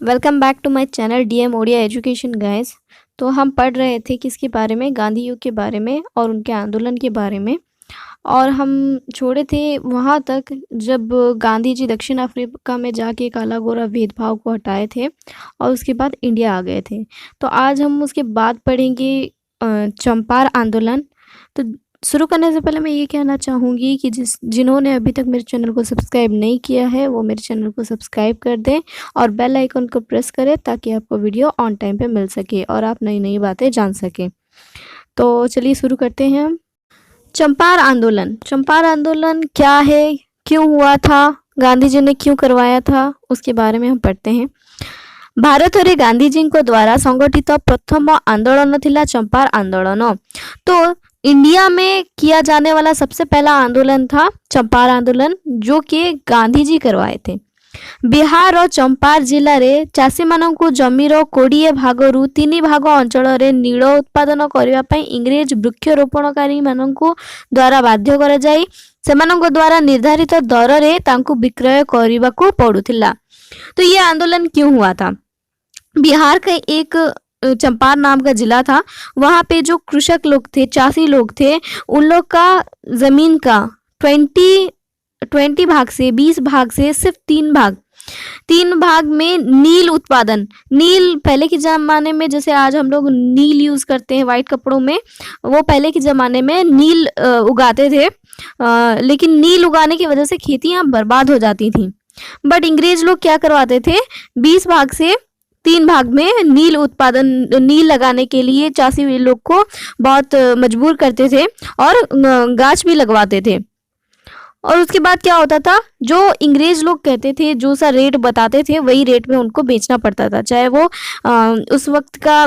Welcome back to my channel DM Odia education guys. तो हम पढ़ रहे थे किसके बारे में, गांधी युग के बारे में और उनके आंदोलन के बारे में। और हम छोड़े थे वहाँ तक जब गांधी जी दक्षिण अफ्रीका में जाके काला गोरा भेदभाव को हटाए थे और उसके बाद इंडिया आ गए थे। तो आज हम उसके बाद पढ़ेंगे चंपारण आंदोलन। तो शुरू करने से पहले मैं ये कहना चाहूँगी कि जिन्होंने अभी तक मेरे चैनल को सब्सक्राइब नहीं किया है वो मेरे चैनल को सब्सक्राइब कर दें और बेल आइकन को प्रेस करें ताकि आपको वीडियो ऑन टाइम पे मिल सके और आप नई नई बातें जान सकें। तो चलिए शुरू करते हैं हम। चंपारण आंदोलन। चंपारण आंदोलन क्या है, क्यों हुआ था, गांधी जी ने क्यों करवाया था, उसके बारे में हम पढ़ते हैं। भारत गांधी जी को द्वारा संगठित प्रथम आंदोलन थिला चंपारण आंदोलन। तो इंडिया में किया जाने वाला सबसे पहला आंदोलन था चंपारण आंदोलन, जो कि गांधी जी करवाए थे। बिहार और चंपारण जिले रे चाषी मानकु जमीर 20 भागरु 3 भाग अंचल रे नील उत्पादन करने पई इंग्रेज वृक्षरोपणकारी मानकु द्वारा बाध्य करा जाई सेमानक द्वारा निर्धारित दर रे तांकु विक्रय करबाकू पड़ुथिला। तो ये आंदोलन क्यों हुआ था? बिहार का एक चंपारण नाम का जिला था। वहाँ पे जो कृषक लोग थे, चाषी लोग थे, उन लोग का जमीन का 20 भाग से 20 भाग से सिर्फ 3 भाग में नील उत्पादन। नील पहले के ज़माने में जैसे आज हम लोग नील यूज़ करते हैं वाइट कपड़ों में, वो पहले के ज़माने में नील उगाते थे। लेकिन नील उगाने की वजह से खेतियाँ बर्बाद हो जाती थी। बट अंग्रेज लोग क्या करवाते थे, 20 भाग से 3 भाग में नील उत्पादन, नील लगाने के लिए चाषी लोग को बहुत मजबूर करते थे और गाछ भी लगवाते थे। और उसके बाद क्या होता था, जो अंग्रेज लोग कहते थे, जो सा रेट बताते थे वही रेट में उनको बेचना पड़ता था, चाहे वो उस वक्त का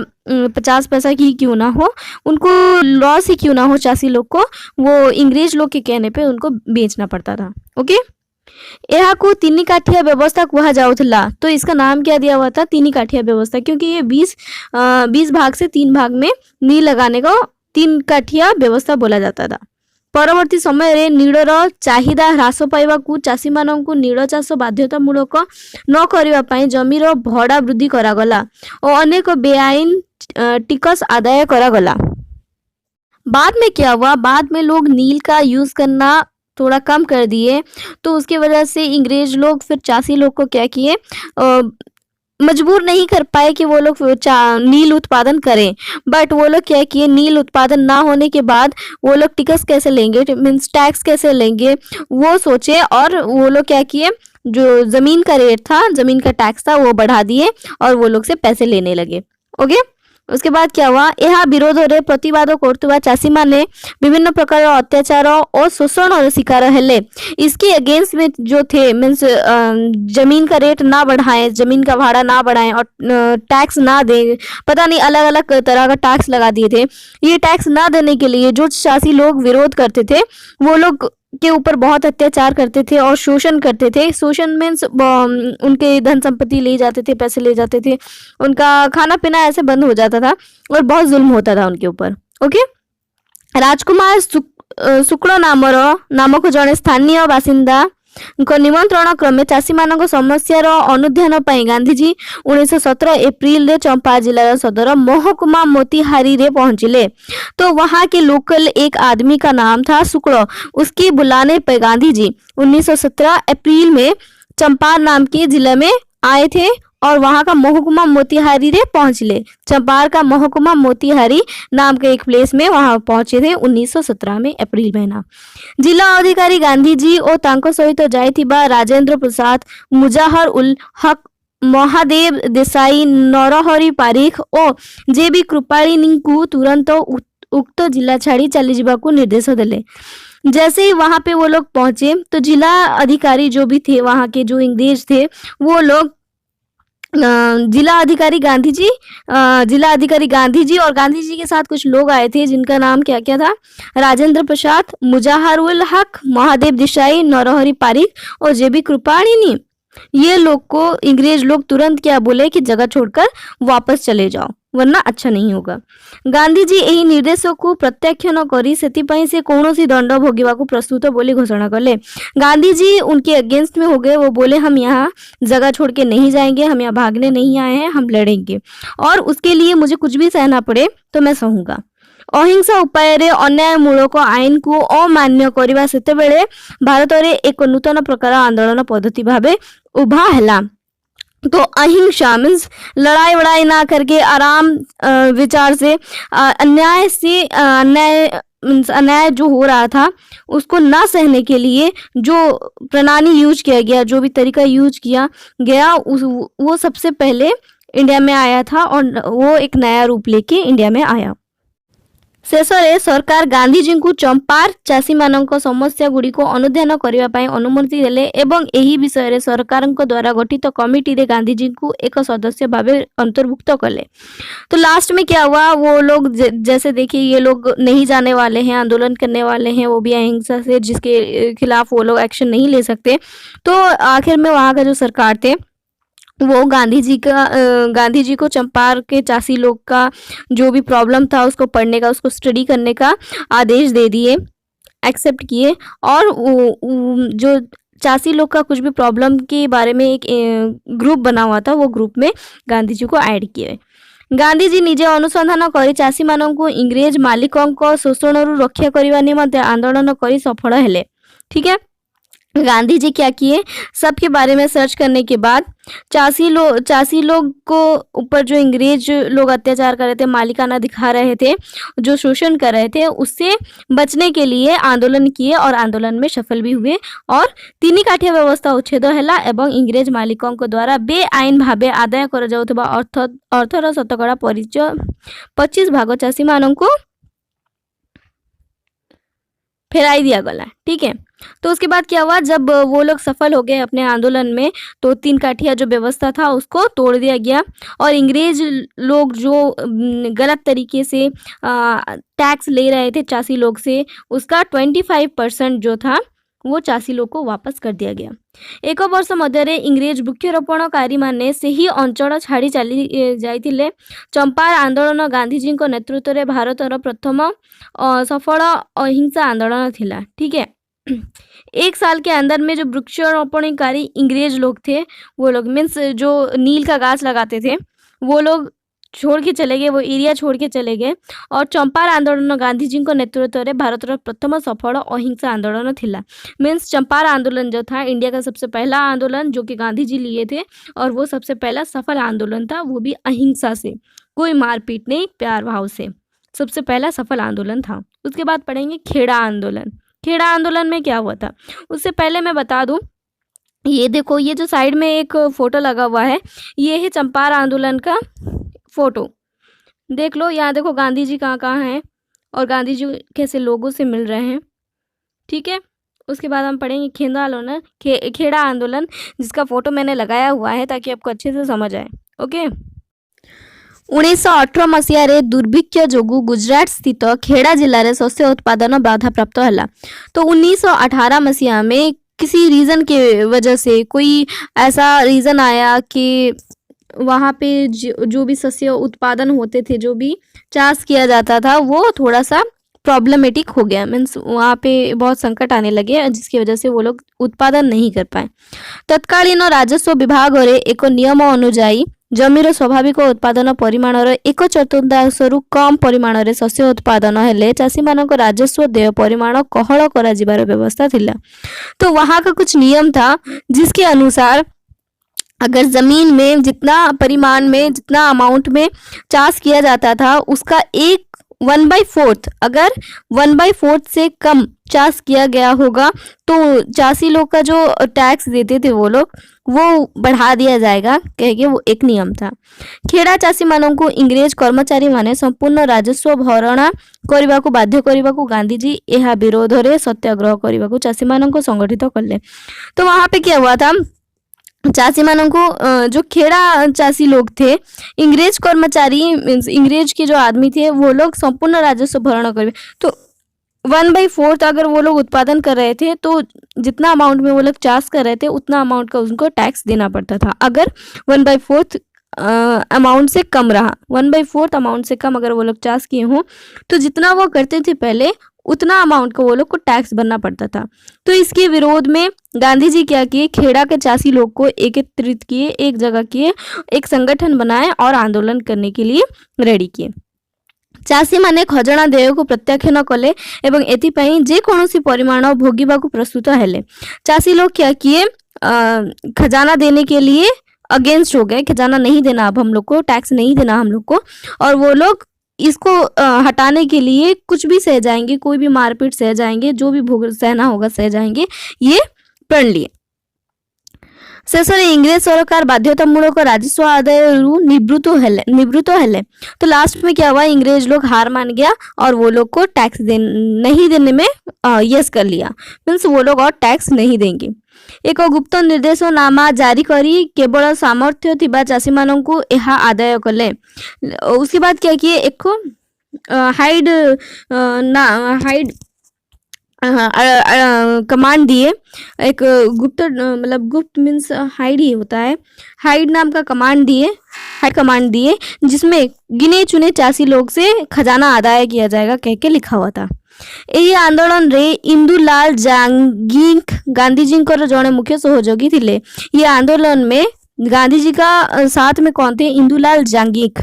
50 पैसा की क्यों ना हो, उनको लॉस ही क्यों ना हो, चाषी लोग को वो अंग्रेज लोग के कहने पे उनको बेचना पड़ता था। ओके, यह को 3 काठिया व्यवस्था कहा जाउथला। तो इसका नाम क्या दिया हुआ था, 3 काठिया व्यवस्था, क्योंकि ये 20 भाग से 3 भाग में नील लगाने को 3 काठिया व्यवस्था बोला जाता था। परवर्ती समय रे नीलर चाहिदा ह्रास पाइबाकू चाषी मानकू नील चाष बाध्यतामूलक न करिबा पई जमीर भड़ा वृद्धि करागला और अनेक बेआईन टिकस आदाय करागला। बाद में क्या हुआ, बाद में लोग नील का यूज करना थोड़ा कम कर दिए। तो उसकी वजह से अंग्रेज लोग फिर चाषी लोग को क्या किए, मजबूर नहीं कर पाए कि वो लोग नील उत्पादन करें। बट वो लोग क्या किए, नील उत्पादन ना होने के बाद वो लोग टिकस कैसे लेंगे, मीन्स टैक्स कैसे लेंगे, वो सोचे और वो लोग क्या किए, जो ज़मीन का रेट था, ज़मीन का टैक्स था, वो बढ़ा दिए और वो लोग से पैसे लेने लगे। ओके, उसके बाद क्या हुआ, यह विरोध रे प्रतिवाद करतुवा चाषी माने विभिन्न प्रकार अत्याचार और शोषण शिकार हेले। इसके अगेंस्ट में जो थे, मीन्स जमीन का रेट ना बढ़ाएं, जमीन का भाड़ा ना बढ़ाएं और टैक्स ना दें, पता नहीं अलग अलग तरह का टैक्स लगा दिए थे। ये टैक्स ना देने के लिए जो चाषी लोग विरोध करते थे वो लोग के ऊपर बहुत अत्याचार करते थे और शोषण करते थे। शोषण मीन्स उनके धन संपत्ति ले जाते थे, पैसे ले जाते थे, उनका खाना पीना ऐसे बंद हो जाता था और बहुत जुल्म होता था उनके ऊपर। ओके, राजकुमार शुक्ल नामक जड़े स्थानीय बासिंदा निमंत्रण क्रमे चाषी मान समस्यार अनुध्यान पाई गांधीजी 1917 एप्रिल रे चंपारण जिला सदर महकुमा मोतिहारी रे पहुंचिले। तो वहां के लोकल एक आदमी का नाम था शुक्ल, उसके बुलाने पर गांधी जी 1917 अप्रैल में चंपारण नाम के जिले में आए थे और वहां का महकुमा मोतिहारी रे पहुंचले। चंपारण का महकुमा मोतिहारी नाम के एक प्लेस में वहां पहुंचे थे 1917 में अप्रैल महीना। जिला अधिकारी गांधी जी और तांको सहित जाइथिबा राजेंद्र प्रसाद, मुजाहर उल हक, महादेव देसाई, नरहरि पारिख और जेबी कृपालिनी को तुरंत उक्त जिला छाड़ी चली जावाकू निर्देश देले। जैसे ही वहां पे वो लोग पहुंचे तो जिला अधिकारी जो भी थे, वहां के जो अंग्रेज थे, वो लोग जिला अधिकारी गांधी जी और गांधी जी के साथ कुछ लोग आए थे जिनका नाम क्या क्या था, राजेंद्र प्रसाद, मुजाहर उल हक, महादेव देसाई, नरहरि पारिख और जेबी कृपालिनी। ये लोग को अंग्रेज लोग तुरंत क्या बोले कि जगह छोड़कर वापस चले जाओ। वरना अच्छा नहीं होगा। गांधी जी एही निर्देशों को प्रत्याख्य न करी सेतिपाई से कौनसी दंड भोगिबाकू प्रस्तुत बोली घोषणा कले। गांधी जी उनके अगेंस्ट में हो गए। वो बोले हम यहाँ जगह छोड़ के नहीं जाएंगे, हम यहाँ भागने नहीं आए हैं, हम लड़ेंगे और उसके लिए मुझे कुछ भी सहना पड़े तो मैं सहूंगा। अहिंसा उपाय अन्यायमूलक आईन को अमान्य करने सेतेबेले भारत में एक नूतन प्रकार आंदोलन पद्धति भावे उभा हैला। तो अहिंसा मीन्स लड़ाई वड़ाई ना करके आराम विचार से अन्याय जो हो रहा था उसको ना सहने के लिए जो प्रणाली यूज किया गया, जो भी तरीका यूज किया गया वो सबसे पहले इंडिया में आया था और वो एक नया रूप लेके इंडिया में आया। शेषरे सरकार गांधीजी को चंपार चाषी मानक समस्या गुड़ी को अनुध्यान करने पाई अनुमति देले एवं एही विषय सरकार द्वारा गठित कमिटी रे गांधीजी को एक सदस्य भावे अंतर्भुक्त कले। तो लास्ट में क्या हुआ, वो लोग जैसे देखिए ये लोग नहीं जाने वाले हैं, आंदोलन करने वाले हैं, वो भी अहिंसा से, जिसके खिलाफ वो लोग एक्शन नहीं ले सकते। तो आखिर में वहाँ का जो सरकार थे वो गांधी जी को चंपार के चासी लोग का जो भी प्रॉब्लम था उसको पढ़ने का, उसको स्टडी करने का आदेश दे दिए, एक्सेप्ट किए और जो चासी लोग का कुछ भी प्रॉब्लम के बारे में एक ग्रुप बना हुआ था वो ग्रुप में गांधी जी को ऐड किए। गांधी जी निजे अनुसंधान कर चासी मानक इंग्रेज मालिकों शोषण रक्षा करने निमंते आंदोलन कर सफल हेले। ठीक है, गांधी जी क्या किए, सबके बारे में सर्च करने के बाद चासी लोग को ऊपर जो अंग्रेज लोग अत्याचार कर रहे थे, मालिकाना दिखा रहे थे, जो शोषण कर रहे थे, उससे बचने के लिए आंदोलन किए और आंदोलन में सफल भी हुए और तीन काठिया व्यवस्था उच्छेद हैला एवं इंग्रेज मालिकों को द्वारा बेआईन भावे आदाय कर जाउथबा अर्थर शतकड़ा परिचय 25 भाग चाषी मानन को फेराई दिया गला। ठीक है, तो उसके बाद क्या हुआ, जब वो लोग सफल हो गए अपने आंदोलन में तो 3 काठिया जो व्यवस्था था उसको तोड़ दिया गया और अंग्रेज लोग जो गलत तरीके से टैक्स ले रहे थे चासी लोग से, उसका 25% जो था वो चासी लोग को वापस कर दिया गया। एक वर्ष मध्य इंग्रेज वृक्षरोपणकारी माने से ही अंचल छाड़ी चली जाइतिले। चंपार आंदोलन गांधीजी को नेतृत्व में भारतर प्रथम सफल अहिंसा आंदोलन थिला। ठीक है, 1 साल के अंदर में जो वृक्षारोपणकारी इंग्रेज लोग थे, वो लोग मीन्स जो नील का गाछ लगाते थे, वो लोग छोड़ के चले गए, वो एरिया छोड़ के चले गए और चंपार आंदोलन गांधी जी को नेतृत्व में भारत प्रथम सफल अहिंसा आंदोलन थिला। मीन्स चंपार आंदोलन जो था इंडिया का सबसे पहला आंदोलन जो कि गांधी जी लिए थे और वो सबसे पहला सफल आंदोलन था, वो भी अहिंसा से, कोई मारपीट नहीं, प्यार भाव से सबसे पहला सफल आंदोलन था। उसके बाद पढ़ेंगे खेड़ा आंदोलन। खेड़ा आंदोलन में क्या हुआ था, उससे पहले मैं बता दूं, ये देखो, ये जो साइड में एक फोटो लगा हुआ है, ये है चंपार आंदोलन का फोटो, देख लो। यहाँ देखो गांधी जी कहाँ कहाँ हैं और गांधी जी कैसे लोगों से मिल रहे हैं। ठीक है, उसके बाद हम पढ़ेंगे खेड़ा आंदोलन, जिसका फोटो मैंने लगाया हुआ है ताकि आपको अच्छे से समझ आए। ओके, 1918 मसीह दुर्भिक्ष जोगु गुजरात स्थित खेड़ा जिले में शस्य उत्पादन बाधा प्राप्त है। तो 1918 मसीहा में किसी रीज़न के वजह से कोई ऐसा रीज़न आया कि वहाँ पे जो भी शस्य उत्पादन होते थे, जो भी चाष किया जाता था, वो थोड़ा सा प्रॉब्लमेटिक हो गया। मीन्स वहाँ पे बहुत संकट आने लगे जिसकी वजह से वो लोग उत्पादन नहीं कर पाए। तत्कालीन राजस्व विभाग एक नियम अनुजाई जमीर स्वाभाविक उत्पादन परिमाण 1/4 कम परिमाण शस्य उत्पादन हेले चाषी मानक राजस्व देय परिमाण कहल कर व्यवस्था थिला। तो वहाँ का कुछ नियम था जिसके अनुसार अगर ज़मीन में जितना परिमाण में, जितना अमाउंट में चाष किया जाता था, उसका 1/4 अगर 1/4 से कम चाष किया गया होगा तो चाषी लोग का जो टैक्स देते थे वो लोग, वो बढ़ा दिया जाएगा, कह के वो एक नियम था। खेड़ा चाषी मानों को इंग्रेज कर्मचारी माने संपूर्ण राजस्व भरणा करने को बाध्य करने को गांधीजी यह विरोध में सत्याग्रह करने को चाषी मानों को संगठित करले। तो वहाँ पे क्या हुआ था, चाषी मानों को जो खेड़ा चाषी लोग थे, इंग्रेज कर्मचारी मीन्स इंग्रेज के जो आदमी थे, वो लोग संपूर्ण राजस्व भरण कर, तो 1/4 अगर वो लोग उत्पादन कर रहे थे तो जितना अमाउंट में वो लोग चाष कर रहे थे उतना अमाउंट का उनको टैक्स देना पड़ता था। अगर 1/4 अमाउंट से कम रहा, 1/4 अमाउंट से कम अगर वो लोग चार्ज किए हों तो जितना वो करते थे पहले उतना अमाउंट को वो लोग को टैक्स भरना पड़ता था। तो इसके विरोध में गांधी जी क्या किए, खेड़ा के चासी लोग को एकत्रित किए, एक जगह किए, एक संगठन बनाए और आंदोलन करने के लिए रेडी किए। चाषी माने खजना देय को प्रत्याख्यान कले एवं एथिपाई जे कौनसी परिमाण भोगिबा को प्रस्तुत हेले। चाषी लोग क्या किए, खजाना देने के लिए अगेंस्ट हो गए, खजाना नहीं देना, अब हम लोग को टैक्स नहीं देना हम लोग को, और वो लोग इसको हटाने के लिए कुछ भी सह जाएंगे, कोई भी मारपीट सह जाएंगे, जो भी भोग सहना होगा सह जाएंगे, ये प्रण लिए। शेषे इंग्रेज सरकार बाध्यतामूलक राजस्व आदाय निवृत्त हेले। तो लास्ट में क्या हुआ, इंग्रेज लोग हार मान गया और वो लोग को टैक्स नहीं देने में यस कर लिया, मीन्स वो लोग और टैक्स नहीं देंगे। एक गुप्त निर्देशनामा जारी करी केवल सामर्थ्य थिबा चाषी माननकु एहा आदाय कले। उसके बाद क्या किए, एक हाइड कमांड दिए, एक गुप्त मतलब गुप्त मीन्स हाइड ही होता है, हाइड नाम का कमांड दिए, हाइड कमांड दिए जिसमें गिने चुने चासी लोग से खजाना आदाय किया जाएगा कह के लिखा हुआ था। यही आंदोलन रे इंदुलाल जांगिक गांधी जी को जड़े मुख्य सहयोगी थे। ये आंदोलन में गांधी जी का साथ में कौन थे, इंदुलाल जांगिक।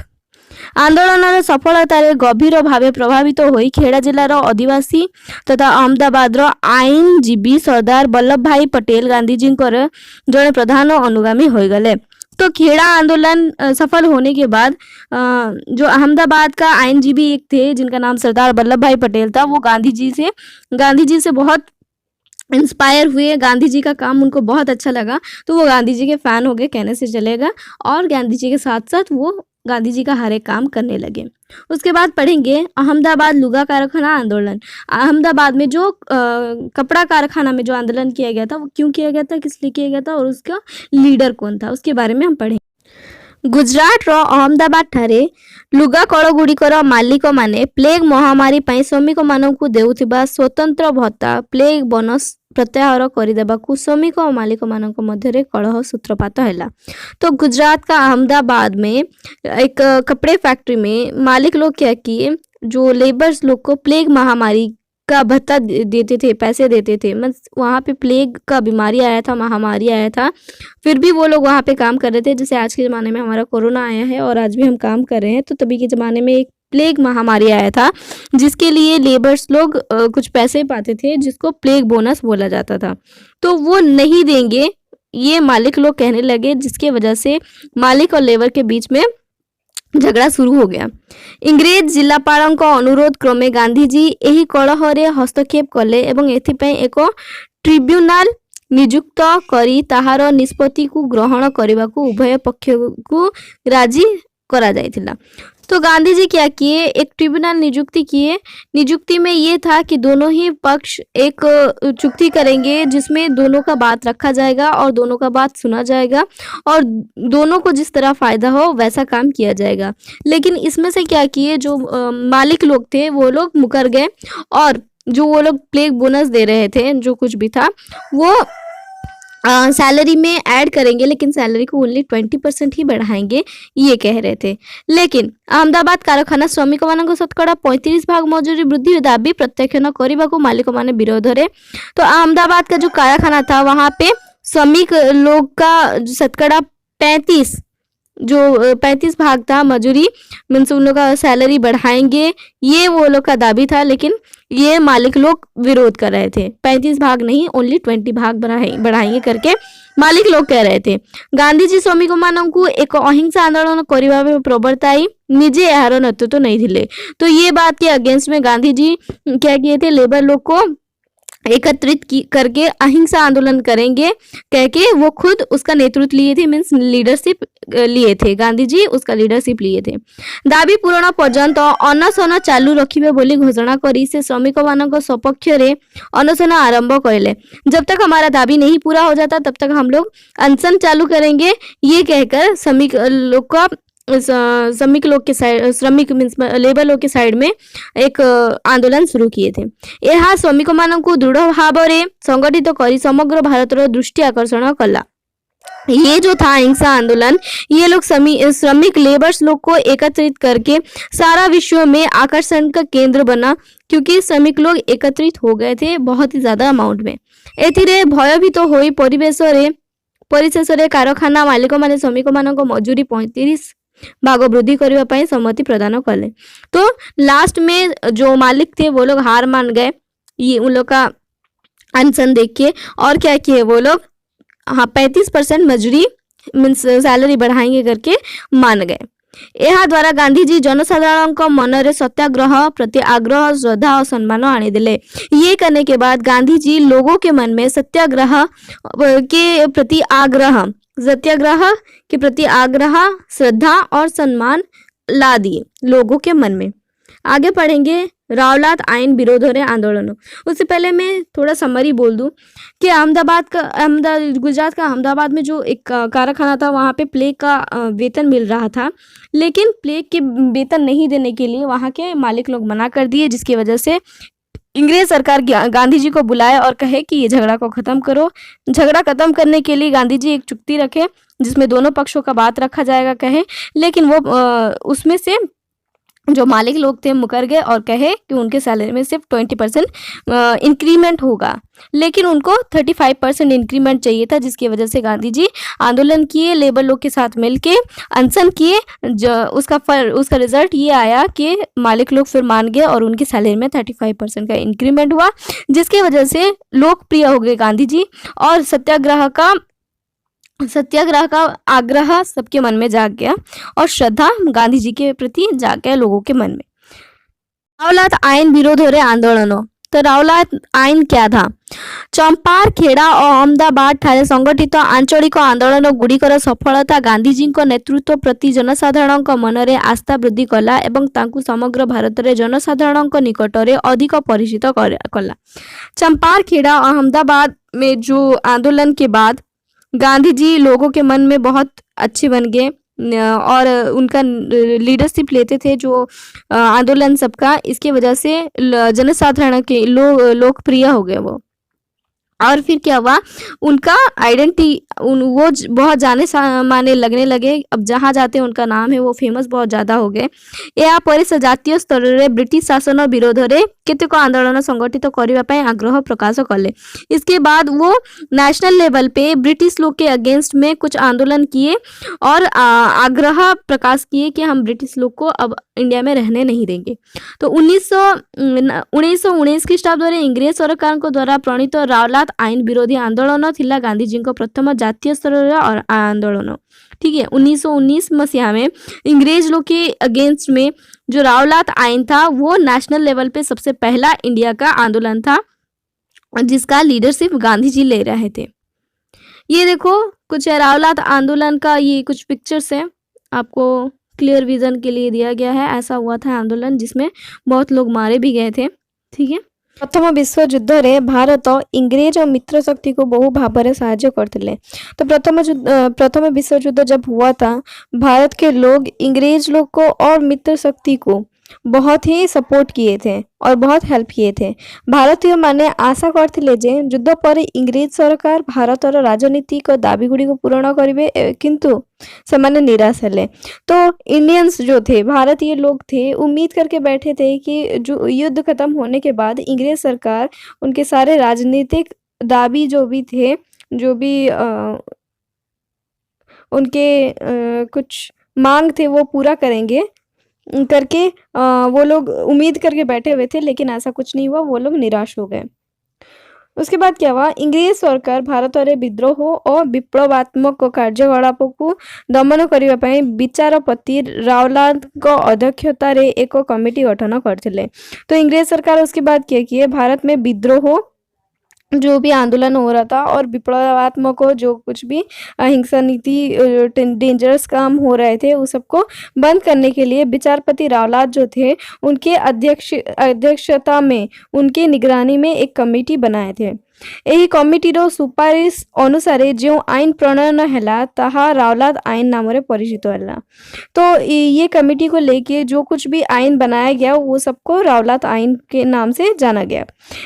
आंदोलन सफलतार गभीर भाव प्रभावित होई खेड़ा जिलार आदिवासी तथा अहमदाबाद आईनजीवी सरदार वल्लभ भाई पटेल गांधी जी जड़े प्रधान अनुगामी हो गए। तो खेड़ा आंदोलन सफल होने के बाद जो अहमदाबाद का आईनजीवी एक थे जिनका नाम सरदार वल्लभ भाई पटेल था, वो गांधी जी से बहुत इंस्पायर हुए, गांधी जी का काम उनको बहुत अच्छा लगा, तो वो गांधी जी के फैन हो गए कहने से चलेगा, और गांधी जी के साथ साथ वो गांधी जी का हर एक काम करने लगे। उसके बाद पढ़ेंगे अहमदाबाद लुगा कारखाना आंदोलन। अहमदाबाद में जो कपड़ा कारखाना में जो आंदोलन किया गया था वो क्यों किया गया था, किस लिए किया गया था और उसका लीडर कौन था, उसके बारे में हम पढ़ेंगे। गुजरात अहमदाबाद ठारे लुगा कल गुड़िकर मालिक माने प्लेग महामारी पाई श्रमिक मानकु देउथिबा स्वतंत्र भत्ता प्लेग बोनस प्रत्याहार करदेवाकू श्रमिक और मालिक मानक मध्य कलह सूत्रपात है। तो गुजरात का अहमदाबाद में एक कपड़े फैक्ट्री में मालिक लोग क्या किए, जो लेबर्स लोग को प्लेग महामारी का भत्ता देते थे, पैसे देते थे, मतलब वहाँ पे प्लेग का बीमारी आया था, महामारी आया था, फिर भी वो लोग वहाँ पे काम कर रहे थे। जैसे आज के ज़माने में हमारा कोरोना आया है और आज भी हम काम कर रहे हैं, तो तभी के ज़माने में एक प्लेग महामारी आया था जिसके लिए लेबर्स लोग कुछ पैसे पाते थे जिसको प्लेग बोनस बोला जाता था, तो वो नहीं देंगे ये मालिक लोग कहने लगे, जिसके वजह से मालिक और लेबर के बीच में झगड़ा शुरू हो गया। इंग्रेज जिलापाल अनुरोध क्रमे गांधीजी यही कलह रे हस्तक्षेप कले एवं एथिपाई एक ट्रिब्यूनाल नियुक्त करी ताहार निष्पत्ति को ग्रहण करने को उभय पक्ष को राजी करा जायतिला। तो गांधी जी क्या किए, एक ट्रिब्यूनल नियुक्ति किए। नियुक्ति में ये था कि दोनों ही पक्ष एक चुक्ति करेंगे जिसमें दोनों का बात रखा जाएगा और दोनों का बात सुना जाएगा और दोनों को जिस तरह फायदा हो वैसा काम किया जाएगा। लेकिन इसमें से क्या किए, जो मालिक लोग थे वो लोग मुकर गए और जो वो लोग प्लेग बोनस दे रहे थे, जो कुछ भी था वो सैलरी में ऐड करेंगे, लेकिन सैलरी को ओनली 20% ही बढ़ाएंगे ये कह रहे थे। लेकिन अहमदाबाद कारखाना श्रमिक मान शतकड़ा 35 भाग मजूरी वृद्धि दाबी प्रत्याख्यान करने को मालिक माने विरोध रे। तो अहमदाबाद का जो कारखाना था वहां पे श्रमिक लोग का शतकड़ा 35 भाग था मजूरी, मीन्स उन लोग का सैलरी बढ़ाएंगे ये वो लोग का दाबी था, लेकिन ये मालिक लोग विरोध कर रहे थे। 35 भाग नहीं, ओनली 20 भाग बढ़ाएंगे करके मालिक लोग कह रहे थे। गांधी जी श्रमिक मानू एक अहिंसा आंदोलन करने प्रवर्ताई, निजे यार नेतृत्व नहीं थे। तो ये बात के अगेंस्ट में गांधी जी क्या किए थे, लेबर लोग को एकत्रित करके अहिंसा आंदोलन करेंगे कह के वो खुद उसका नेतृत्व लिए थे, मीन्स लीडरशिप लिए थे। गांधी जी उसका लीडरशिप लिए थे। दाबी पूरण पर्यंत अनशन चालू रखिबे बोली घोषणा करी से श्रमिक मानक सपक्ष रे अनशन आरंभ करले। जब तक हमारा दाबी नहीं पूरा हो जाता तब तक हम लोग अनशन चालू करेंगे, ये कहकर श्रमिक लोग के साइड, श्रमिक मीन्स लेबर लोग के साइड में एक आंदोलन शुरू किए थे। यह श्रमिक मानक दृढ़ भाव में संगठित करी समग्र भारत दृष्टि आकर्षण कला। ये जो था अहिंसा आंदोलन, ये लोग श्रमिक लेबर्स लोग को एकत्रित करके सारा विश्व में आकर्षण का केंद्र बना, क्योंकि श्रमिक लोग एकत्रित हो गए थे बहुत ही ज्यादा अमाउंट में। एथिरे भयभीत होई परिशेषरे कारखाना मालिक माने श्रमिक मानक मजूरी 35 भाग वृद्धि करने पर सम्मति प्रदान कले। तो लास्ट में जो मालिक थे वो लोग हार मान गए, ये उन लोग का अनशन देख के, और क्या किए वो लोग, हाँ 35% मजूरी मीन्स सैलरी बढ़ाएंगे करके मान गए। यह द्वारा गांधी जी जनसाधारण मन में सत्याग्रह प्रति आग्रह श्रद्धा और सम्मान आनीदेले। ये करने के बाद गांधी जी लोगों के मन में सत्याग्रह के प्रति आग्रह श्रद्धा और सम्मान ला दिए लोगों के मन में। आगे पढ़ेंगे रावलात आयन विरोध और आंदोलनों। उससे पहले मैं थोड़ा समरी बोल दूं कि गुजरात का अहमदाबाद में जो एक कारखाना था, वहाँ पे प्लेग का वेतन मिल रहा था, लेकिन प्लेग के वेतन नहीं देने के लिए वहाँ के मालिक लोग मना कर दिए, जिसकी वजह से अंग्रेज सरकार गांधी जी को बुलाए और कहे कि ये झगड़ा को खत्म करो। झगड़ा खत्म करने के लिए गांधी जी एक चुक्ति रखे जिसमें दोनों पक्षों का बात रखा जाएगा कहे, लेकिन वो उसमें से जो मालिक लोग थे मुकर गए और कहे कि उनके सैलरी में सिर्फ 20% इंक्रीमेंट होगा, लेकिन उनको 35% इंक्रीमेंट चाहिए था, जिसकी वजह से गांधी जी आंदोलन किए, लेबर लोग के साथ मिलके अनशन किए। उसका रिजल्ट ये आया कि मालिक लोग फिर मान गए और उनकी सैलरी में 35% का इंक्रीमेंट हुआ, जिसकी वजह से लोकप्रिय हो गए गांधी जी, और सत्याग्रह का आग्रह सबके मन में जाग गया और श्रद्धा गांधी जी के प्रति जाग गया लोगों के मन में। रावलात आयन विरोध और आंदोलनों। तो रावलात आयन क्या था? चंपार खेड़ा और अहमदाबाद ठारे संगठित आंचलिक आंदोलन गुड़िकर सफलता गांधीजी नेतृत्व प्रति जनसाधारण मन में आस्था वृद्धि कला एवं तांकु समग्र भारत में जनसाधारण निकट में अधिक परिचित कला। चंपार खेड़ा और अहमदाबाद में जो आंदोलन के बाद गांधी जी लोगों के मन में बहुत अच्छे बन गए और उनका लीडरशिप लेते थे जो आंदोलन सबका, इसके वजह से जनसाधारण के लोकप्रिय हो गए वो। और फिर क्या हुआ, उनका आइडेंटिटी वो बहुत जाने माने लगने लगे, अब जहाँ जाते उनका नाम है वो फेमस बहुत ज़्यादा हो गए। या पर जातीय स्तर में ब्रिटिश शासन विरोध में केतेक आंदोलन संगठित करने आग्रह प्रकाश कले। इसके बाद वो नेशनल लेवल पे ब्रिटिश लोग के अगेंस्ट में कुछ आंदोलन किए और आग्रह प्रकाश किए कि हम ब्रिटिश लोग को अब इंडिया में रहने नहीं देंगे। तो 1919 ख्रीष्टाब्द में इंग्रेज सरकार को द्वारा प्रणीत रावलात आईन विरोधी आंदोलन थिला गांधीजी को प्रथम जातीय स्तर और आंदोलन। ठीक है, 1919 मसीहा में इंग्रेज लोग के अगेंस्ट में जो रावलात आईन था वो नेशनल लेवल पे सबसे पहला इंडिया का आंदोलन था, जिसका लीडरशिप गांधी जी ले रहे थे। ये देखो कुछ रावलात आंदोलन का ये कुछ पिक्चर्स है, आपको क्लियर विजन के लिए दिया गया है। ऐसा हुआ था आंदोलन जिसमें बहुत लोग मारे भी गए थे। ठीक है, प्रथम विश्व युद्ध रे भारत इंग्रेज और मित्र शक्ति को बहु भाव में साहाय्य करते। तो प्रथम विश्व युद्ध जब हुआ था, भारत के लोग इंग्रेज लोग को और मित्र शक्ति को बहुत ही सपोर्ट किए थे और बहुत हेल्प किए थे। भारतीय माने आशा करथिले जे युद्ध पर इंग्रेज सरकार भारत और राजनीतिक दाबी गुड़ी को पूर्ण करिवे, किंतु समाने निराश हेले। तो इंडियंस जो थे, भारतीय लोग थे, उम्मीद करके बैठे थे कि जो युद्ध खत्म होने के बाद इंग्रेज सरकार उनके सारे राजनीतिक दाबी जो भी थे, जो भी उनके कुछ मांग थे वो पूरा करेंगे करके वो लोग उम्मीद करके बैठे हुए थे, लेकिन ऐसा कुछ नहीं हुआ, वो लोग निराश हो गए। उसके बाद क्या हुआ, इंग्रेज सरकार भारत में विद्रोह और विप्लवात्मक कार्यकलापों को दमन करने विचारपति रावलात अध्यक्षतार एक कमिटी गठन करते। तो इंग्रेज सरकार उसके बाद क्या किए, भारत में विद्रोह जो भी आंदोलन हो रहा था और विप्लवात्मक जो कुछ भी अहिंसा नीति डेंजरस काम हो रहे थे उस सबको बंद करने के लिए विचारपति रावलात जो थे उनके अध्यक्षता में, उनके निगरानी में एक कमेटी बनाए थे। ଏହି କମିଟିର ସୁପାରିଶ ଅନୁସାରେ ଯେଉଁ ଆଇନ ପ୍ରଣୟନ ହେଲା ତାହା रावलात आइन नाम परिचित ହେଲା। तो ये कमेटी को लेके जो कुछ भी आइन बनाया गया वो सबको रावलात आइन के नाम से जाना गया।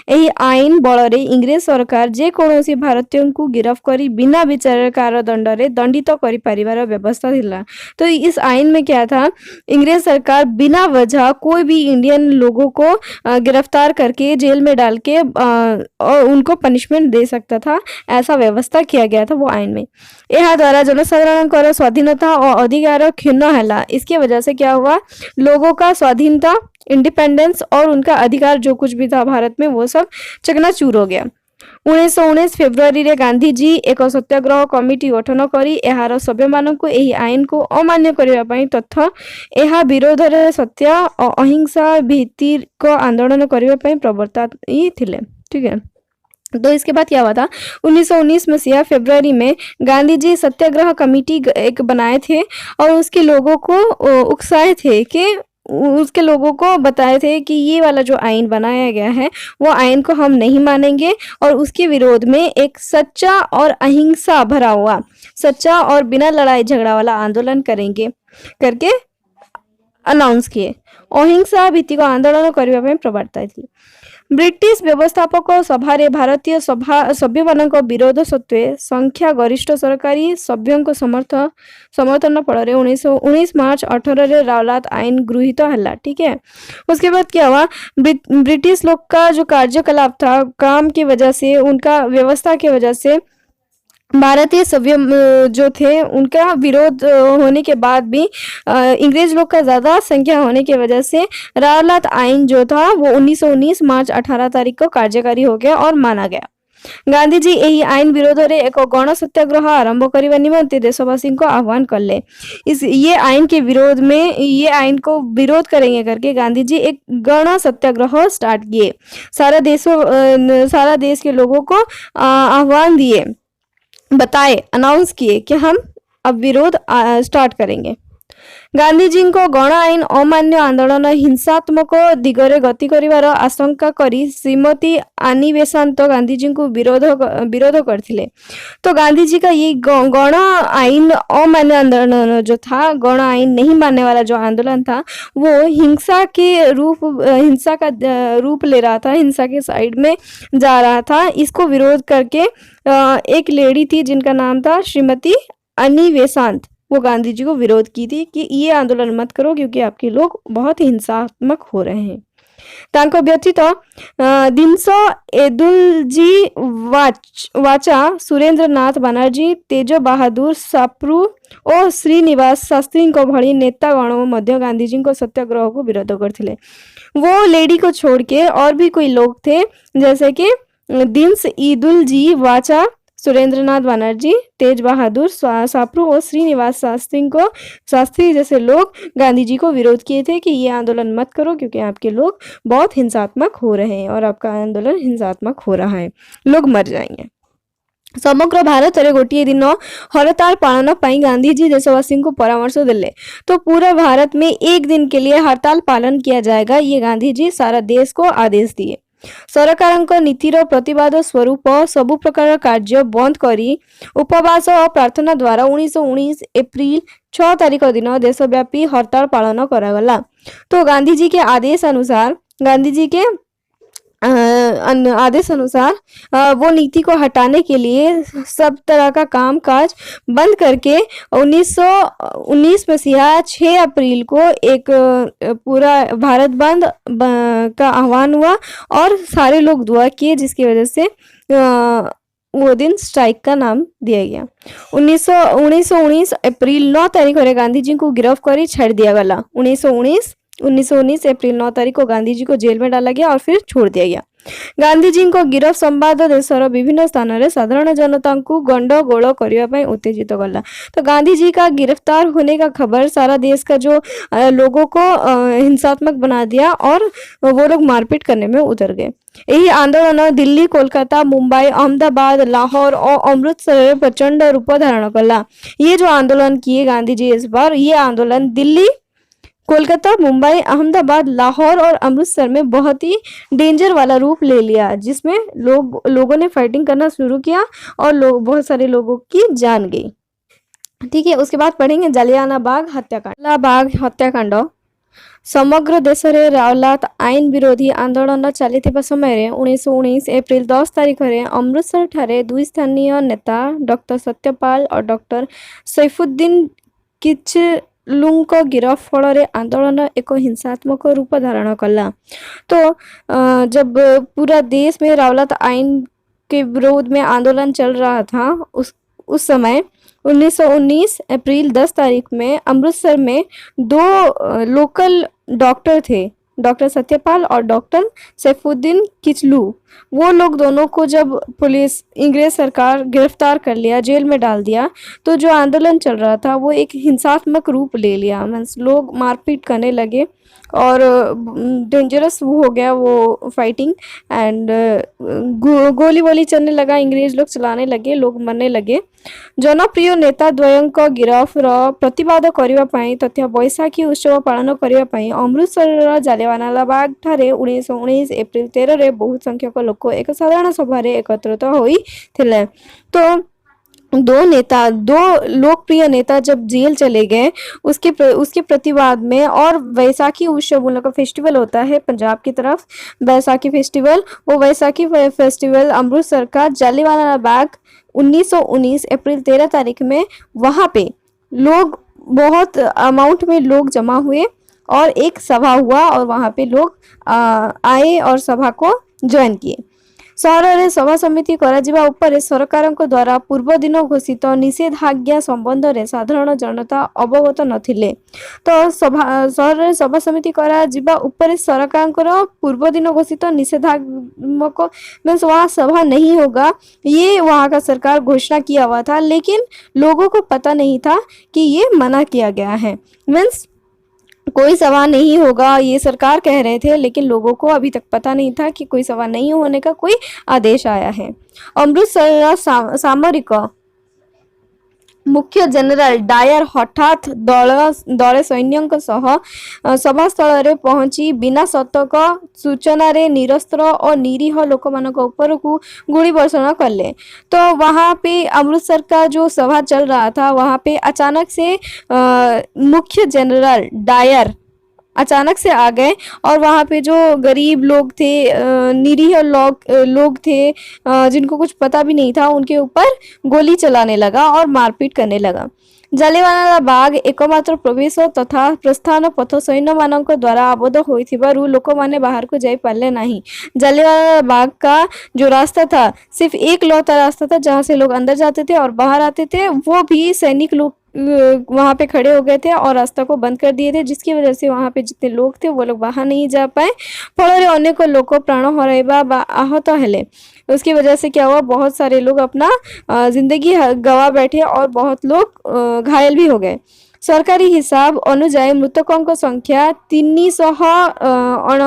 यही आइन बल इंग्रेज सरकार जे कौन भारतीय को गिरफ्त करी बिना विचार कारादंड रे दंडित करि परिवार व्यवस्था थिला। तो इस आइन में क्या था, इंग्रेज सरकार बिना वजह कोई भी इंडियन लोगों को गिरफ्तार करके जेल में डाल के और उनको पनिशमेंट दे सकता था, ऐसा व्यवस्था किया गया था वो आइन में। यह द्वारा जनसाधारण स्वाधीनता और अधिकार क्षीण है। इसके वजह से क्या हुआ, लोगों का स्वाधीनता, इंडिपेंडेंस और उनका अधिकार जो कुछ भी था भारत में वो सब चकनाचूर हो गया। 1919 फेब्रुआरी रे गांधीजी एक सत्याग्रह कमिटी गठन करी एहार सभ्य मानक एही आईन को अमान्य करिवा पई तथा एहा विरोध रे सत्य और अहिंसा भित्तिक आंदोलन करिवा पई प्रवर्ताई थिले। ठीक है, तो इसके बाद क्या हुआ था, 1919 मसीहा फरवरी में गांधी जी सत्याग्रह कमेटी एक बनाए थे और उसके लोगों को उकसाए थे कि उसके लोगों को बताए थे कि ये वाला जो आइन बनाया गया है वो आइन को हम नहीं मानेंगे और उसके विरोध में एक सच्चा और अहिंसा भरा हुआ, सच्चा और बिना लड़ाई झगड़ा वाला आंदोलन करेंगे करके अनाउंस किए। अहिंसा भित्तिक आंदोलन करने में प्रवर्ताई थी। ब्रिटिश व्यवस्थापक सभारे भारतीय सभ्य मानक विरोध सत्वे संख्या गरिष्ठ सरकारी सभ्यों समर्थन फल 1919 मार्च 18 रे रावलात आइन गृहीत है। ठीक है, उसके बाद क्या हुआ, ब्रिटिश लोग का जो कार्यकलाप था, काम की वजह से, उनका व्यवस्था की वजह से भारतीय सभ्य जो थे उनका विरोध होने के बाद भी इंग्रेज लोग का ज़्यादा संख्या होने की वजह से रावलात आइन जो था वो 1919 मार्च 18 तारीख को कार्यकारी हो गया और माना गया। गांधी जी यही आइन विरोध रे एक गण सत्याग्रह आरंभ करने निमंते देशवासी को आह्वान करले। ये आइन के विरोध में, ये आइन को विरोध करेंगे करके गांधी जी एक गण सत्याग्रह स्टार्ट किए। सारा देश के लोगों को आह्वान दिए, बताए, अनाउंस किए कि हम अब विरोध स्टार्ट करेंगे। गांधी जी को गण आईन अमान्य आंदोलन हिंसात्मक दिगरे गति करिवार आशंका करी श्रीमती आनी बेसांत गांधी जी को विरोध करथिले। तो गांधी जी का ये गण आईन अमान्य आंदोलन जो था, गण आईन नहीं मानने वाला जो आंदोलन था, वो हिंसा का रूप ले रहा था, हिंसा के साइड में जा रहा था। इसको विरोध करके एक लेडी थी जिनका नाम था श्रीमती अनी बेसांत, वो गांधी जी को विरोध की थी कि ये आंदोलन मत करो क्योंकि आपके लोग बहुत हिंसात्मक हो रहे हैं। तांको व्यतीत दिनस एदुलजी वाचा, सुरेंद्र नाथ बनर्जी, तेज बहादुर साप्रू और श्रीनिवास शास्त्री को भली नेतागण मध्य गांधी जी को सत्याग्रह को विरोध करथिले। वो लेडी को छोड़ के और भी कोई लोग थे जैसे कि दिनस ईदुलजी वाचा, सुरेंद्रनाथ बनर्जी, तेज बहादुर साप्रू और श्रीनिवास शास्त्री जैसे लोग गांधी जी को विरोध किए थे कि ये आंदोलन मत करो क्योंकि आपके लोग बहुत हिंसात्मक हो रहे हैं और आपका आंदोलन हिंसात्मक हो रहा है, लोग मर जाएंगे। समग्र भारत रे गोटे दिन हड़ताल पालन पाई गांधी जी देशवासी को परामर्श दिले। तो पूरा भारत में एक दिन के लिए हड़ताल पालन किया जाएगा, ये गांधी जी सारा देश को आदेश दिए। सरकार नीतिर प्रतिवाद स्वरूप सबु प्रकार कार्य बंद करी उपवास और प्रार्थना द्वारा 1919 एप्रिल 6 तारीख दिन देशव्यापी हड़ताल पालन करागला। तो गांधी जी के आदेश अनुसार, वो नीति को हटाने के लिए सब तरह का काम काज बंद करके 1919 मसीहा 6 अप्रैल को एक पूरा भारत बंद का आह्वान हुआ और सारे लोग दुआ किए, जिसकी वजह से वो दिन स्ट्राइक का नाम दिया गया। 1919 अप्रैल 9 तारीख को गांधी जी को गिरफ्त कर छाड़ दिया गया। 1919 अप्रैल 9 तारीख को गांधी जी को जेल में डाला गया और फिर छोड़ दिया गया। गांधी जी को गिरफ्त संवाद देशर विभिन्न स्थान में साधारण जनता को गंडगोल करने उत्तेजित गला। तो गांधी जी का गिरफ्तार होने का खबर सारा देश का जो लोगों को हिंसात्मक बना दिया और वो लोग मारपीट करने में उतर गए। यही आंदोलन दिल्ली, कोलकाता, मुंबई, अहमदाबाद, लाहौर और अमृतसर प्रचंड रूप धारण कला। ये जो आंदोलन किए गांधी जी इस बार, ये आंदोलन दिल्ली, कोलकाता, मुंबई, अहमदाबाद, लाहौर और अमृतसर में बहुत ही डेंजर वाला रूप ले लिया, जिसमें लोगों ने फाइटिंग करना शुरू किया और बहुत सारे लोगों की जान गई। ठीक है, उसके बाद पढ़ेंगे जालियाना बाग हत्याकांड। बाग हत्याकांड समग्र देश में रावलात आईन विरोधी आंदोलन चली समय 1919 एप्रिल 10 तारीख में अमृतसर ठारे दुई स्थानीय नेता डॉक्टर सत्यपाल और डॉक्टर सैफुद्दीन किचलू गिरफ फल आंदोलन एक हिंसात्मक रूप धारण कला। तो जब पूरा देश में रावलात आईन के विरोध में आंदोलन चल रहा था, उस समय 1919 अप्रैल 10 तारीख में अमृतसर में दो लोकल डॉक्टर थे, डॉक्टर सत्यपाल और डॉक्टर सैफुद्दीन किचलू। वो लोग दोनों को जब पुलिस अंग्रेज सरकार गिरफ्तार कर लिया, जेल में डाल दिया, तो जो आंदोलन चल रहा था वो एक हिंसात्मक रूप ले लिया। मीन्स लोग मारपीट करने लगे और डेंजरस हो गया वो फाइटिंग एंड गोली वोली चलने लगा, अंग्रेज लोग चलाने लगे, लोग मरने लगे। जनप्रिय नेता द्वयंक गिरफ प्रतिवाद करने तथा बैशाखी उत्सव पालन करने अमृतसर जालियानवाला बाग ठारे 1919 एप्रिल 13 रे बहुत संख्यक लोक एक साधारण सभा एकत्रित होते। तो दो लोकप्रिय नेता जब जेल चले गए, उसके प्रतिवाद में, और वैसाखी उत्सव उन लोग का फेस्टिवल होता है पंजाब की तरफ, वैसाखी फेस्टिवल, वो वैसाखी फेस्टिवल अमृतसर का जालियानवाला बाग 1919 अप्रैल 13 तारीख में वहाँ पे लोग बहुत अमाउंट में लोग जमा हुए और एक सभा हुआ और वहाँ पे लोग आए और सभा को ज्वाइन किए। सहर में सभा समिति करा उपरे सरकार द्वारा पूर्व दिन घोषित निषेधाज्ञा संबंध में साधारण जनता अवगत नथिले। तो सहर में सभा समिति करा उपरे सरकार पूर्व दिन घोषित निषेधात्मक मीन्स वहाँ सभा नहीं होगा, ये वहाँ का सरकार घोषणा किया हुआ था, लेकिन लोगों को पता नहीं था कि ये मना किया गया है। मीन्स कोई सभा नहीं होगा ये सरकार कह रहे थे, लेकिन लोगों को अभी तक पता नहीं था कि कोई सभा नहीं होने का कोई आदेश आया है। अमृतसर सामरिक मुख्य जनरल डायर हठात दले सैन्य सभा स्थल रे पहुंची बिना सतर्क सूचना रे निरस्त्र और निरीह लोक मानक ऊपर को गोली वर्षण करले। तो वहां पे अमृतसर का जो सभा चल रहा था, वहां पे अचानक से मुख्य जनरल डायर अचानक से आ गए और वहाँ पे जो गरीब लोग थे, निरीह लोग थे, जिनको कुछ पता भी नहीं था, उनके ऊपर गोली चलाने लगा और मारपीट करने लगा। जालियानवाला बाग एकमात्र प्रवेश तथा प्रस्थान पथ सैन्य मानक द्वारा आबद्ध होइथिबारु लोक माने बाहर को जाई पारले नहीं। जालियानवाला बाग का जो रास्ता था सिर्फ एक लौता रास्ता था जहाँ से लोग अंदर जाते थे और बाहर आते थे, वो भी सैनिक लोग वहाँ पे खड़े हो गए थे और रास्ता को बंद कर दिए थे, जिसकी वजह से वहाँ पे जितने लोग थे वो लोग बाहर नहीं जा पाए। फल अनेक लोग प्राण हराइबा आहत हेले। उसकी वजह से क्या हुआ, बहुत सारे लोग अपना जिंदगी गवा बैठे और बहुत लोग घायल भी हो गए। सरकारी हिसाब अनुसार मृतकों संख्या 379 और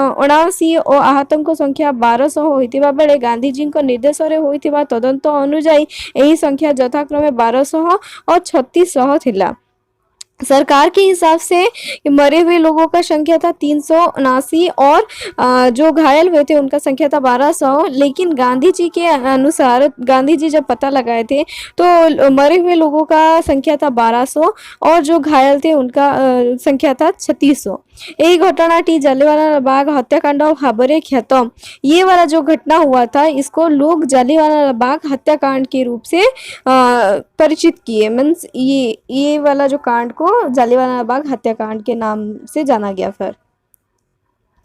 आहतों संख्या 1200 होइतिबा बेले गांधीजी निर्देश रे होइतिबा तदंत अनुसार यही संख्या यथाक्रमे 1200 और 3600 थिला। सरकार के हिसाब से मरे हुए लोगों का संख्या था 379 और जो घायल हुए थे उनका संख्या था 1200। लेकिन गांधी जी के अनुसार, गांधी जी जब पता लगाए थे तो मरे हुए लोगों का संख्या था 1200 और जो घायल थे उनका संख्या था 3600। यही घटना टी जालियानवाला बाग हत्याकांड भावरे ख्यातम, ये वाला जो घटना हुआ था इसको लोग जालियानवाला बाग हत्याकांड के रूप से परिचित किए। मीन्स ये वाला जो कांड को जालियानवाला बाग हत्याकांड के नाम से जाना गया। फिर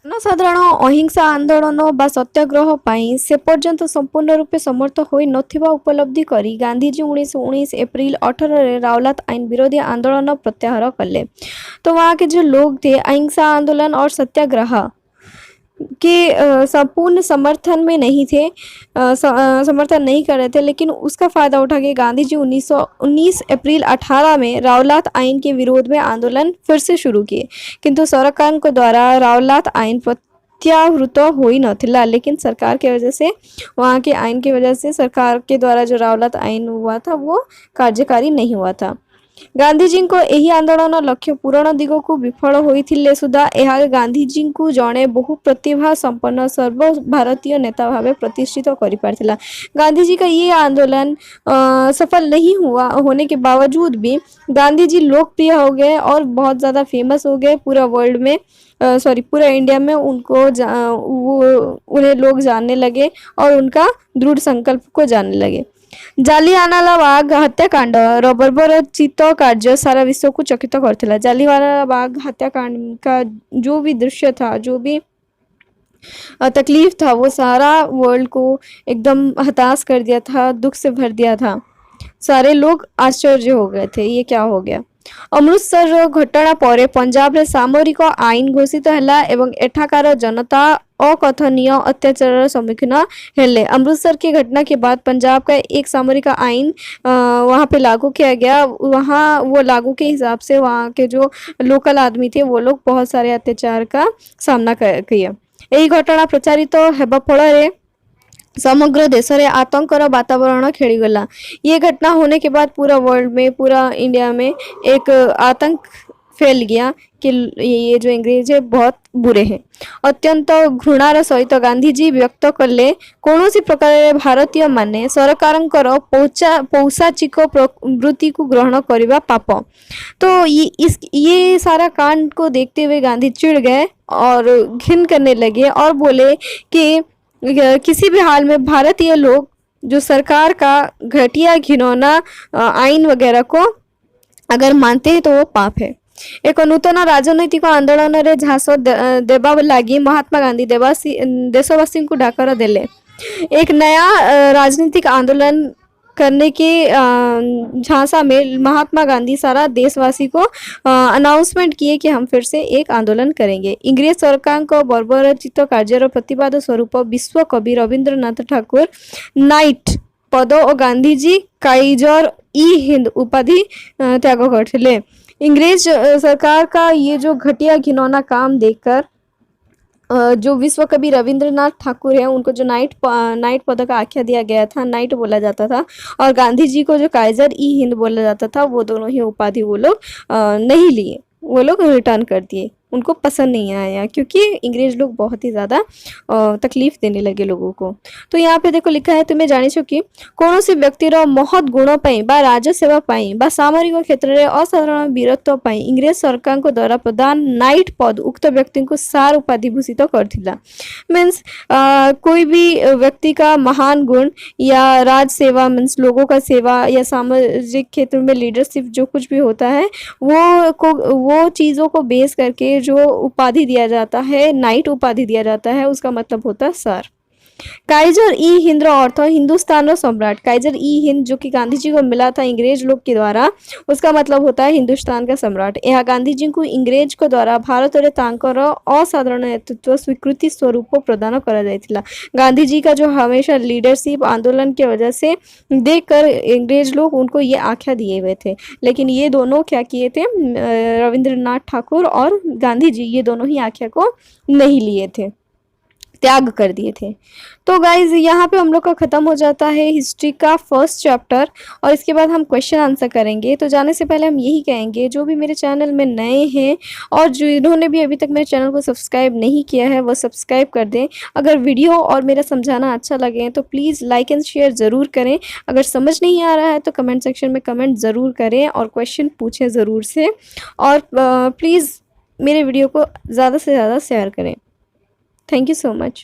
जनसाधारण अहिंसा आंदोलन बा सत्याग्रह पाई से पर्यंत संपूर्ण रूपे समर्थ होई नथिबा उपलब्धि करी गांधीजी 1919 एप्रिल 18 रे रावलात आईन विरोधी आंदोलन प्रत्याहार कले। तो वहाँ के जो लोग थे अहिंसा आंदोलन और सत्याग्रह के संपूर्ण समर्थन में नहीं थे, समर्थन नहीं कर रहे थे, लेकिन उसका फायदा उठा के गांधी जी 1919 अप्रैल 18 में रावलात आईन के विरोध में आंदोलन फिर से शुरू किए। किंतु सरकार को द्वारा रावलात आईन प्रत्याहृत हो नथिला, लेकिन सरकार के वजह से, वहाँ के आईन की वजह से सरकार के द्वारा जो रावलात आईन हुआ था वो कार्यकारी नहीं हुआ था। गांधीजीଙ୍କ ଏହି ଆନ୍ଦୋଳନ ଲକ୍ଷ୍ୟ ପୂରଣ ଦିଗକୁ ବିଫଳ ହୋଇଥିଲେ ସୁଦ୍ଧା ଏହା ଗାंधीजीଙ୍କୁ ଜଣେ ବହୁ प्रतिभा संपन्न सर्व भारतीय नेता भावे प्रतिष्ठित कर पारथिला। गांधी जी का ये आंदोलन सफल नहीं हुआ होने के बावजूद भी गांधी जी लोकप्रिय हो गए और बहुत ज़्यादा फेमस हो गए पूरा वर्ल्ड में, सॉरी पूरा इंडिया में वो उन्हें लोग जानने लगे और उनका दृढ़ संकल्प को जानने लगे। जालियानवाला बाग हत्याकांड बर्बरचित कार्य सारा विश्व को चकित करथिला। जालियानवाला बाग हत्याकांड का जो भी दृश्य था, जो भी तकलीफ था, वो सारा वर्ल्ड को एकदम हताश कर दिया था, दुख से भर दिया था। सारे लोग आश्चर्य हो गए थे, ये क्या हो गया। अमृतसर घटना पर पंजाब रे सामरिक आईन घोषित हैला एवं एठाकार जनता अकथनीय अत्याचार सम्मुखीन हेले। अमृतसर की घटना के बाद पंजाब का एक सामरिक आईन वहाँ पे लागू किया गया। वहाँ वो लागू के हिसाब से वहाँ के जो लोकल आदमी थे वो लोग बहुत सारे अत्याचार का सामना किया। यही घटना प्रचारित हेबा फल समग्र देश में आतंकर वातावरण खेलीगला। ये घटना होने के बाद पूरा वर्ल्ड में, पूरा इंडिया में एक आतंक फैल गया कि ये जो अंग्रेज है बहुत बुरे हैं। अत्यंत घृणार सहित गांधीजी व्यक्त कले कौन प्रकार भारतीय माने सरकारंकर पौशाचिक प्रवृत्ति को ग्रहण करने पाप। तो ये सारा कांड को देखते हुए गांधी चिढ़ गए और घिन करने लगे और बोले कि किसी भी हाल में भारतीय लोग जो सरकार का घटिया घिनौना आईन वगैरह को अगर मानते हैं तो वो पाप है। एक नूतन राजनैतिक आंदोलन रे झांस देबा लगी महात्मा गांधी देशवासी को डाकर देले। एक नया राजनीतिक आंदोलन करने के झांसा में महात्मा गांधी सारा देशवासी को अनाउंसमेंट किए कि हम फिर से एक आंदोलन करेंगे। इंग्रेज सरकार को बर्बरचित कार्यर प्रतिवाद स्वरूप विश्व कवि रविंद्रनाथ ठाकुर नाइट पद और गांधीजी काइजर ई हिंद उपाधि त्याग करथिले। इंग्रेज सरकार का ये जो घटिया घिनौना काम देखकर जो विश्व कवि रविंद्रनाथ ठाकुर है उनको जो नाइट पद का आख्या दिया गया था, नाइट बोला जाता था, और गांधी जी को जो काइजर ई हिंद बोला जाता था, वो दोनों ही उपाधि वो लोग नहीं लिए, वो लोग रिटर्न कर दिए। उनको पसंद नहीं आया क्योंकि इंग्रेज लोग बहुत ही ज़्यादा तकलीफ देने लगे लोगों को। तो यहाँ पे देखो लिखा है, तुम्हें जानिछ कि कौन व्यक्तिर महत् गुण पाई बा राजसेवा पाई बा सामरिक क्षेत्र में असाधारण वीरत्व पाई इंग्रेज सरकार को द्वारा प्रदान नाइट पद उक्त व्यक्ति को सार उपाधि भूषित करथिला। मीन्स कोई भी व्यक्ति का महान गुण या राज सेवा मीन्स लोगों का सेवा या सामाजिक क्षेत्र में लीडरशिप जो कुछ भी होता है वो चीज़ों को बेस करके जो उपाधि दिया जाता है, नाइट उपाधि दिया जाता है, उसका मतलब होता है सर। काइजर ई हिंद अर्थ हिंदुस्तान रो सम्राट। काइजर ई हिंद जो कि गांधी जी को मिला था इंग्रेज लोग के द्वारा, उसका मतलब होता है हिंदुस्तान का सम्राट। यह गांधी जी को इंग्रेज को द्वारा भारत रे तांकर असाधारण नेतृत्व स्वीकृति स्वरूप प्रदान करा जायतिला। गांधी जी का जो हमेशा लीडरशिप आंदोलन की वजह से देखकर इंग्रेज लोग उनको ये आख्या दिए हुए थे, लेकिन ये दोनों क्या किए थे, रविंद्रनाथ ठाकुर और गांधी जी ये दोनों ही आख्या को नहीं लिए थे, त्याग कर दिए थे। तो गाइज यहाँ पे हम लोग का ख़त्म हो जाता है हिस्ट्री का फर्स्ट चैप्टर, और इसके बाद हम क्वेश्चन आंसर करेंगे। तो जाने से पहले हम यही कहेंगे, जो भी मेरे चैनल में नए हैं और जिन्होंने भी अभी तक मेरे चैनल को सब्सक्राइब नहीं किया है वो सब्सक्राइब कर दें। अगर वीडियो और मेरा समझाना अच्छा लगे तो प्लीज़ लाइक एंड शेयर ज़रूर करें। अगर समझ नहीं आ रहा है तो कमेंट सेक्शन में कमेंट ज़रूर करें और क्वेश्चन पूछें ज़रूर से, और प्लीज़ मेरे वीडियो को ज़्यादा से ज़्यादा शेयर करें। Thank you so much.